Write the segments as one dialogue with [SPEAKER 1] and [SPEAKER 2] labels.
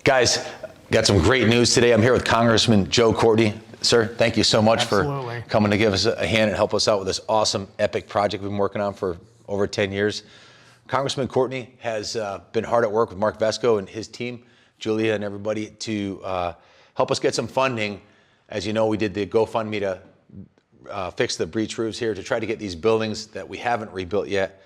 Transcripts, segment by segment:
[SPEAKER 1] Guys, got some great news today. I'm here with Congressman Courtney. Sir, thank you so much for coming to give us a hand and help us out with this awesome, epic project we've been working on for over 10 years. Congressman Courtney has been hard at work with Mark Vesco and his team, Julia and everybody, to help us get some funding. As you know, we did the GoFundMe to fix the breach roofs here to try to get these buildings that we haven't rebuilt yet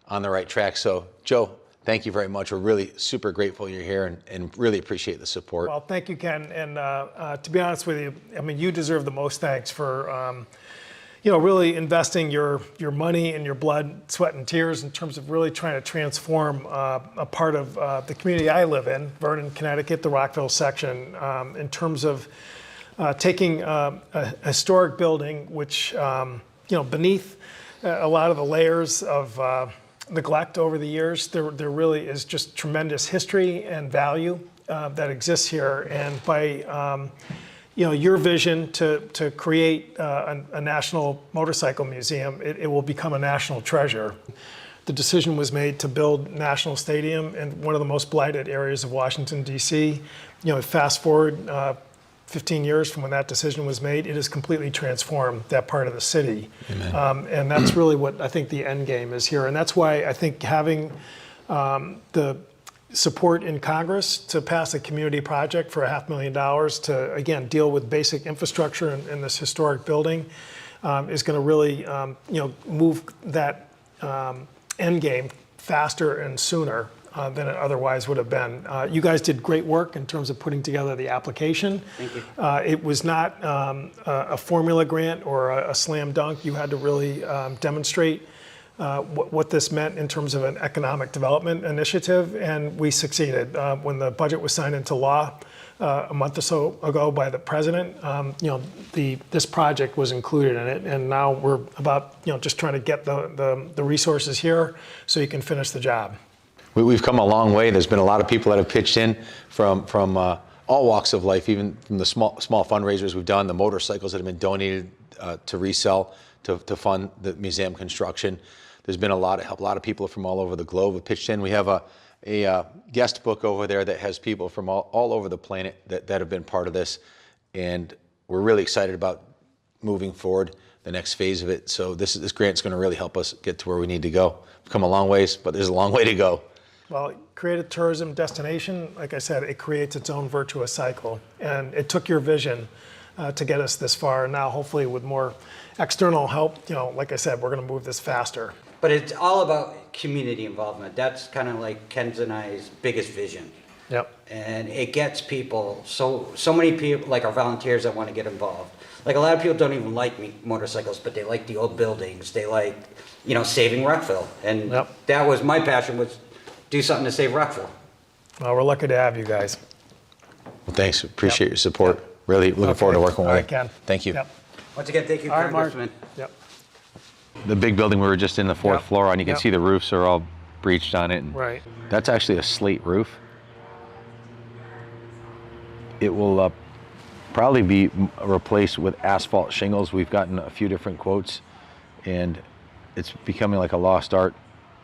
[SPEAKER 1] on the right track. So, Joe, thank you very much. We're really super grateful you're here and really appreciate the support.
[SPEAKER 2] Well, thank you, Ken. And to be honest with you, I mean, you deserve the most thanks for, really investing your money and your blood, sweat, and tears in terms of really trying to transform a part of the community I live in, Vernon, Connecticut, the Rockville section, in terms of taking a historic building, which, beneath a lot of the layers of neglect over the years, there really is just tremendous history and value that exists here. And by your vision to create a national motorcycle museum, it will become a national treasure. The decision was made to build National Stadium in one of the most blighted areas of Washington, D.C. Fast forward 15 years from when that decision was made, it has completely transformed that part of the city. And that's really what I think the end game is here. And that's why I think having the support in Congress to pass a community project for $500,000 to, again, deal with basic infrastructure in this historic building is going to really, move that end game faster and sooner than it otherwise would have been. You guys did great work in terms of putting together the application.
[SPEAKER 3] Thank you.
[SPEAKER 2] It was not a formula grant or a slam dunk. You had to really demonstrate what this meant in terms of an economic development initiative, and we succeeded. When the budget was signed into law a month or so ago by the president, this project was included in it, and now we're about just trying to get the resources here so you can finish the job.
[SPEAKER 1] We've come a long way. There's been a lot of people that have pitched in from all walks of life, even from the small fundraisers we've done, the motorcycles that have been donated to resell to fund the museum construction. There's been a lot of help. A lot of people from all over the globe have pitched in. We have a guest book over there that has people from all over the planet that have been part of this, and we're really excited about moving forward the next phase of it. So this grant's going to really help us get to where we need to go. We've come a long ways, but there's a long way to go.
[SPEAKER 2] Well, create a tourism destination, like I said, it creates its own virtuous cycle. And it took your vision to get us this far. And now, hopefully, with more external help, like I said, we're going to move this faster.
[SPEAKER 3] But it's all about community involvement. That's kind of like Ken's and I's biggest vision.
[SPEAKER 2] Yep.
[SPEAKER 3] And it gets people, so many people, like our volunteers that want to get involved. Like a lot of people don't even like motorcycles, but they like the old buildings. They like, saving Rockville. And that was my passion, was do something to save Rockville.
[SPEAKER 2] Well, we're lucky to have you guys.
[SPEAKER 1] Well, thanks. Appreciate your support. Really looking forward to working with you.
[SPEAKER 2] All right, Ken.
[SPEAKER 1] Thank you.
[SPEAKER 3] Once again, thank you, Congressman.
[SPEAKER 2] Yep.
[SPEAKER 1] The big building we were just in the fourth floor on, you can see the roofs are all breached on it.
[SPEAKER 2] Right.
[SPEAKER 1] That's actually a slate roof. It will probably be replaced with asphalt shingles. We've gotten a few different quotes, and it's becoming like a lost art,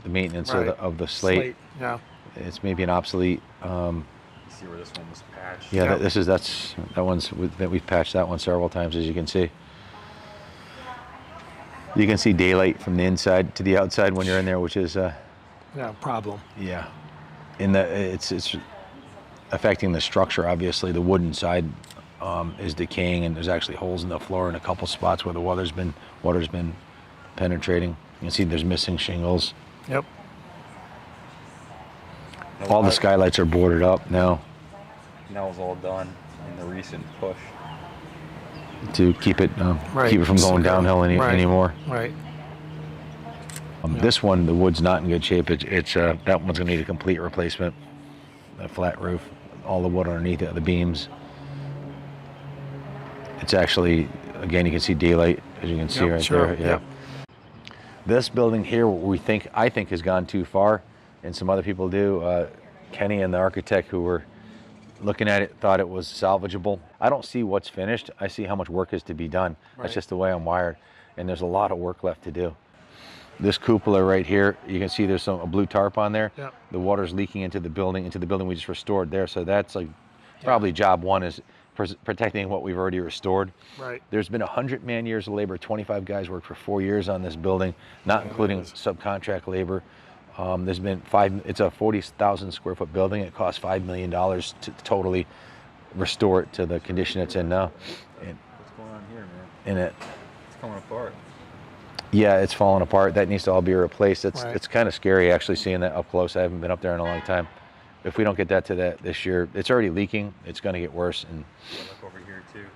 [SPEAKER 1] the maintenance of the slate.
[SPEAKER 2] Yeah.
[SPEAKER 1] It's maybe an obsolete.
[SPEAKER 4] See where this one was patched.
[SPEAKER 1] Yeah, that we've patched that one several times, as you can see. You can see daylight from the inside to the outside when you're in there, which is
[SPEAKER 2] problem.
[SPEAKER 1] Yeah, it's affecting the structure. Obviously, the wooden side is decaying, and there's actually holes in the floor in a couple spots where the water's been penetrating. You can see there's missing shingles.
[SPEAKER 2] Yep.
[SPEAKER 1] All the skylights are boarded up now.
[SPEAKER 4] And that was all done in the recent push
[SPEAKER 1] To keep it from going downhill anymore.
[SPEAKER 2] Right.
[SPEAKER 1] This one, the wood's not in good shape. It's that one's gonna need a complete replacement. A flat roof, all the wood underneath it, the beams. It's actually, again, you can see daylight, as you can see there. Yeah. This building here, I think has gone too far, and some other people do. Kenny and the architect who were looking at it thought it was salvageable. I don't see what's finished. I see how much work is to be done. That's just the way I'm wired, and there's a lot of work left to do. This cupola right here, you can see there's a blue tarp on there.
[SPEAKER 2] Yeah.
[SPEAKER 1] The water's leaking into the building we just restored there. So that's like probably job one is protecting what we've already restored.
[SPEAKER 2] Right.
[SPEAKER 1] There's been 100 man years of labor. 25 guys worked for 4 years on this building, not including subcontract labor. There's been it's a 40,000 square foot building. It costs $5 million to totally restore it to the condition it's in now. And,
[SPEAKER 4] What's going on here, man?
[SPEAKER 1] and
[SPEAKER 4] It's coming apart.
[SPEAKER 1] yeah, it's falling apart. That needs to all be replaced. It's
[SPEAKER 2] Right.
[SPEAKER 1] it's kind of scary actually seeing that up close. I haven't been up there in a long time. If we don't get that this year, it's already leaking. It's going to get worse. And
[SPEAKER 4] Look over here too.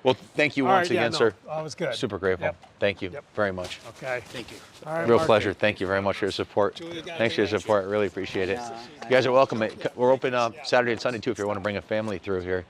[SPEAKER 1] well, thank you
[SPEAKER 2] All
[SPEAKER 1] once
[SPEAKER 2] right, yeah,
[SPEAKER 1] again,
[SPEAKER 2] no,
[SPEAKER 1] sir.
[SPEAKER 2] that was good.
[SPEAKER 1] Super grateful.
[SPEAKER 2] Yep.
[SPEAKER 1] Thank you
[SPEAKER 2] Yep.
[SPEAKER 1] very much.
[SPEAKER 2] Okay.
[SPEAKER 3] Thank you.
[SPEAKER 2] All right,
[SPEAKER 1] Real
[SPEAKER 2] Mark.
[SPEAKER 1] pleasure. Thank you very much for your support. Thanks for your support. Really appreciate it. You guys are welcome. We're open Saturday and Sunday too if you want to bring a family through here.